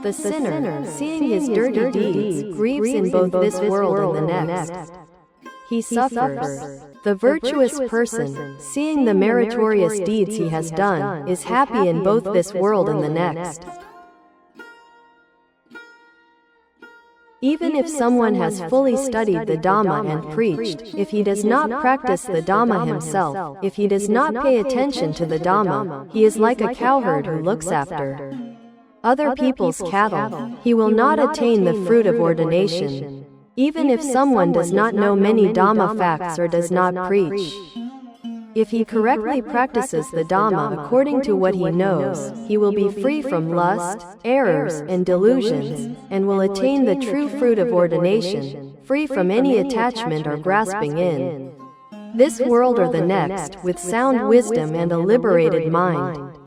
The sinner, seeing his dirty deeds, grieves in both this world and the next. He suffers. The virtuous person, seeing the meritorious deeds he has done, is happy in both this world and the next. Even if someone has fully studied the Dhamma and preached, if he does not practice the Dhamma himself, if he does not pay attention to the Dhamma, he is like a cowherd who looks after other people's cattle. He will not attain the fruit of ordination. Even if someone does not know many Dhamma facts or does not preach, if he correctly practices the Dhamma according to what he knows, he will be free from lust, errors, and delusions, and will attain the true fruit of ordination, free from any attachment or grasping in this world or the next, with sound wisdom and a liberated mind.